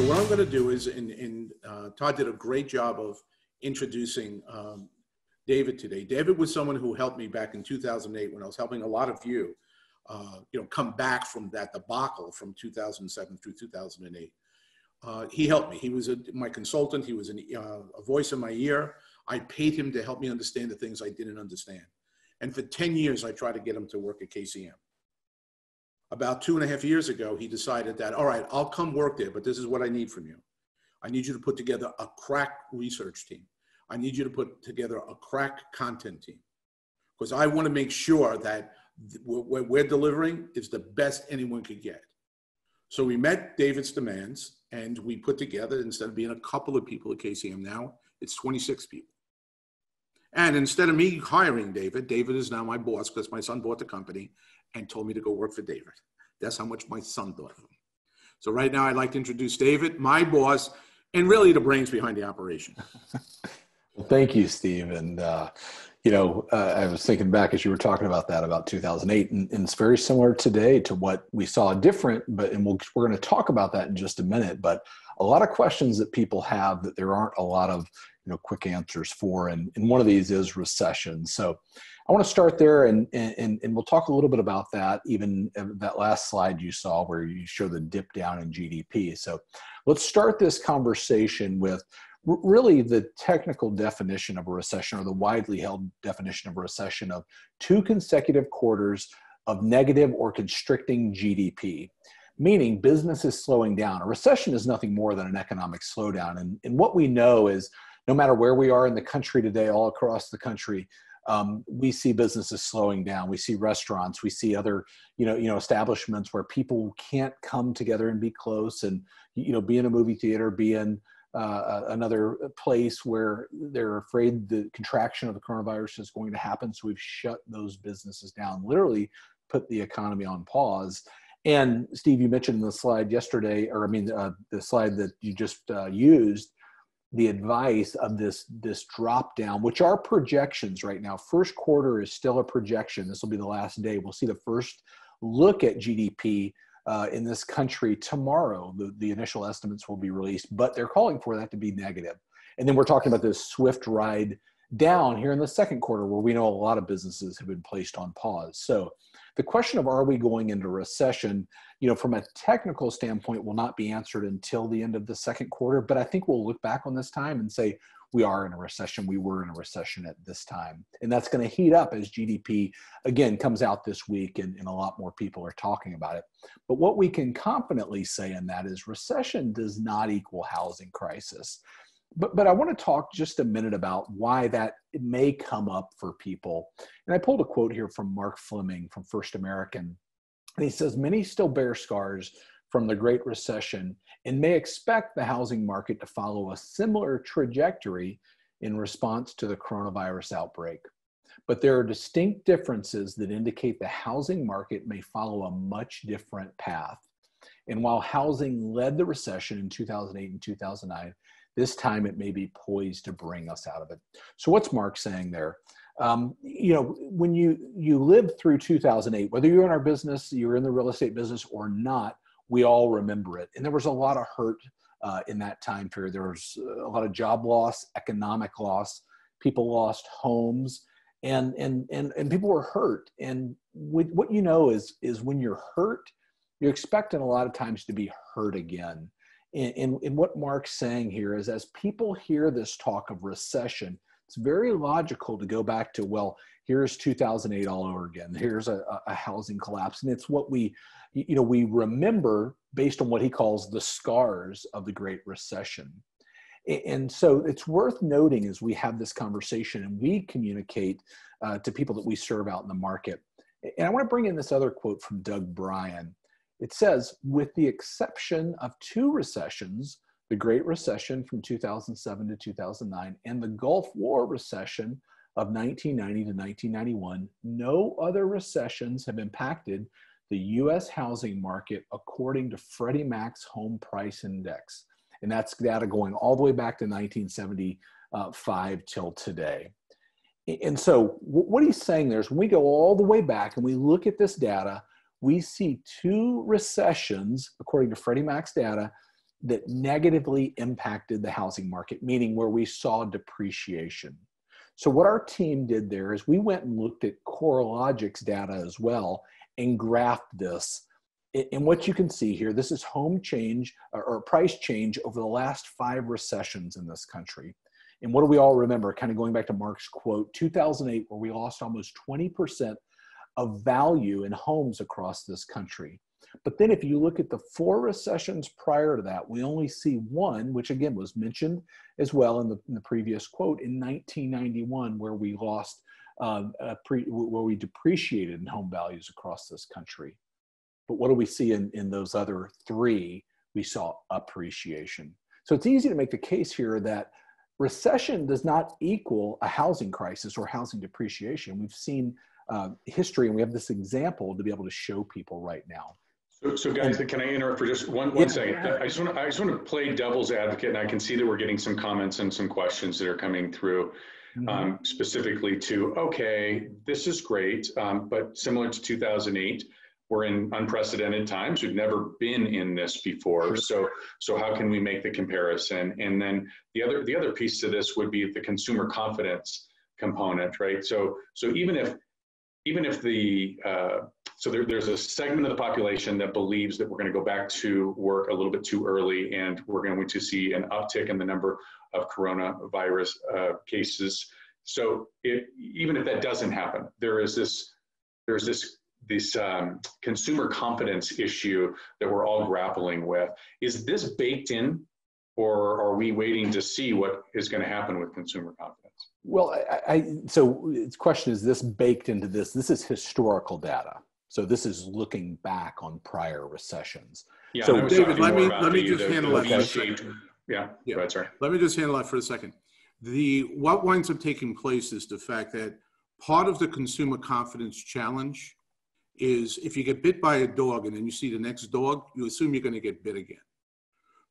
what I'm going to do is, Todd did a great job of introducing David today. David was someone who helped me back in 2008 when I was helping a lot of you, come back from that debacle from 2007 through 2008. He helped me. He was my consultant. He was a voice in my ear. I paid him to help me understand the things I didn't understand. And for 10 years, I tried to get him to work at KCM. About 2.5 years ago, he decided that, all right, I'll come work there, but this is what I need from you. I need you to put together a crack research team. I need you to put together a crack content team, because I want to make sure that what we're delivering is the best anyone could get. So we met David's demands, and we put together, instead of being a couple of people at KCM now, it's 26 people. And instead of me hiring David, David is now my boss because my son bought the company and told me to go work for David. That's how much my son thought of him. So right now I'd like to introduce David, my boss, and really the brains behind the operation. Well, thank you, Steve. And, I was thinking back as you were talking about that, about 2008, and it's very similar today to what we saw different, and we're going to talk about that in just a minute, but a lot of questions that people have that there aren't a lot of, quick answers for. And one of these is recession. So I want to start there and we'll talk a little bit about that, even that last slide you saw where you show the dip down in GDP. So let's start this conversation with really the technical definition of a recession, or the widely held definition of a recession, of 2 consecutive quarters of negative or constricting GDP, meaning business is slowing down. A recession is nothing more than an economic slowdown. And what we know is, no matter where we are in the country today, all across the country, we see businesses slowing down. We see restaurants, we see other, establishments where people can't come together and be close, and, be in a movie theater, be in another place where they're afraid the contraction of the coronavirus is going to happen. So we've shut those businesses down, literally put the economy on pause. And Steve, you mentioned in the slide yesterday, the slide that you just used, the advice of this drop down, which are projections right now. First quarter is still a projection. This will be the last day. We'll see the first look at GDP in this country tomorrow. The initial estimates will be released, but they're calling for that to be negative. And then we're talking about this swift ride down here in the second quarter, where we know a lot of businesses have been placed on pause. So the question of, are we going into recession, from a technical standpoint, will not be answered until the end of the second quarter. But I think we'll look back on this time and say, we are in a recession. We were in a recession at this time. And that's going to heat up as GDP, again, comes out this week, and a lot more people are talking about it. But what we can confidently say in that is recession does not equal housing crisis. But I want to talk just a minute about why that it may come up for people. And I pulled a quote here from Mark Fleming from First American. And he says, many still bear scars from the Great Recession and may expect the housing market to follow a similar trajectory in response to the coronavirus outbreak. But there are distinct differences that indicate the housing market may follow a much different path. And while housing led the recession in 2008 and 2009, this time it may be poised to bring us out of it. So what's Mark saying there? When you lived through 2008, whether you're in our business, you're in the real estate business or not, we all remember it. And there was a lot of hurt in that time period. There was a lot of job loss, economic loss. People lost homes, and people were hurt. And what is when you're hurt, you're expecting a lot of times to be hurt again. And what Mark's saying here is, as people hear this talk of recession, it's very logical to go back to, well, here's 2008 all over again. Here's a housing collapse. And it's what we remember based on what he calls the scars of the Great Recession. And so it's worth noting as we have this conversation and we communicate to people that we serve out in the market. And I want to bring in this other quote from Doug Bryan. It says, with the exception of 2 recessions, the Great Recession from 2007 to 2009 and the Gulf War recession of 1990 to 1991, no other recessions have impacted the U.S. housing market according to Freddie Mac's Home Price Index. And that's data going all the way back to 1975 till today. And so what he's saying there is, when we go all the way back and we look at this data, we see 2 recessions, according to Freddie Mac's data, that negatively impacted the housing market, meaning where we saw depreciation. So what our team did there is we went and looked at CoreLogic's data as well and graphed this. And what you can see here, this is home change or price change over the last 5 recessions in this country. And what do we all remember? Kind of going back to Mark's quote, 2008, where we lost almost 20% of value in homes across this country. But then if you look at the 4 recessions prior to that, we only see one, which again was mentioned as well in the previous quote, in 1991, where we lost, where we depreciated in home values across this country. But what do we see in those other 3? We saw appreciation. So it's easy to make the case here that recession does not equal a housing crisis or housing depreciation. We've seen history, and we have this example to be able to show people right now. So guys, can I interrupt for just one second? I just want to play devil's advocate, and I can see that we're getting some comments and some questions that are coming through, specifically to, okay, this is great, but similar to 2008, we're in unprecedented times. We've never been in this before. So how can we make the comparison? And then the other piece to this would be the consumer confidence component, right? So even if the there's a segment of the population that believes that we're going to go back to work a little bit too early, and we're going to see an uptick in the number of coronavirus cases. So even if that doesn't happen, there's this consumer confidence issue that we're all grappling with. Is this baked in, or are we waiting to see what is going to happen with consumer confidence? Well, so the question is this baked into this? This is historical data. So this is looking back on prior recessions. Yeah, so David, let me just handle that for a second. Yeah. Go ahead, sorry. Let me just handle that for a second. What winds up taking place is the fact that part of the consumer confidence challenge is if you get bit by a dog and then you see the next dog, you assume you're going to get bit again.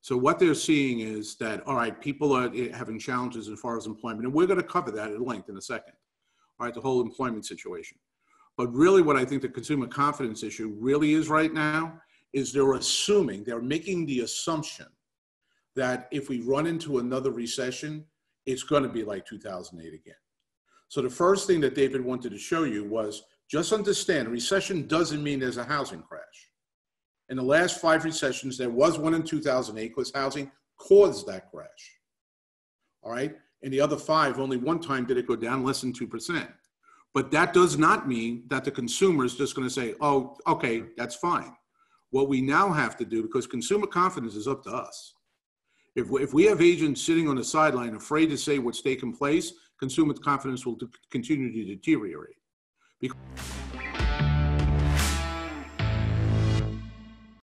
So what they're seeing is that, all right, people are having challenges as far as employment, and we're going to cover that at length in a second, all right, the whole employment situation. But really what I think the consumer confidence issue really is right now is they're making the assumption that if we run into another recession, it's going to be like 2008 again. So the first thing that David wanted to show you was just understand a recession doesn't mean there's a housing crash. In the last 5 recessions, there was one in 2008 because housing caused that crash. All right. In the other 5, only one time did it go down less than 2%. But that does not mean that the consumer is just going to say, oh, okay, that's fine. What we now have to do, because consumer confidence is up to us. If we have agents sitting on the sideline afraid to say what's taking place, consumer confidence will continue to deteriorate. Because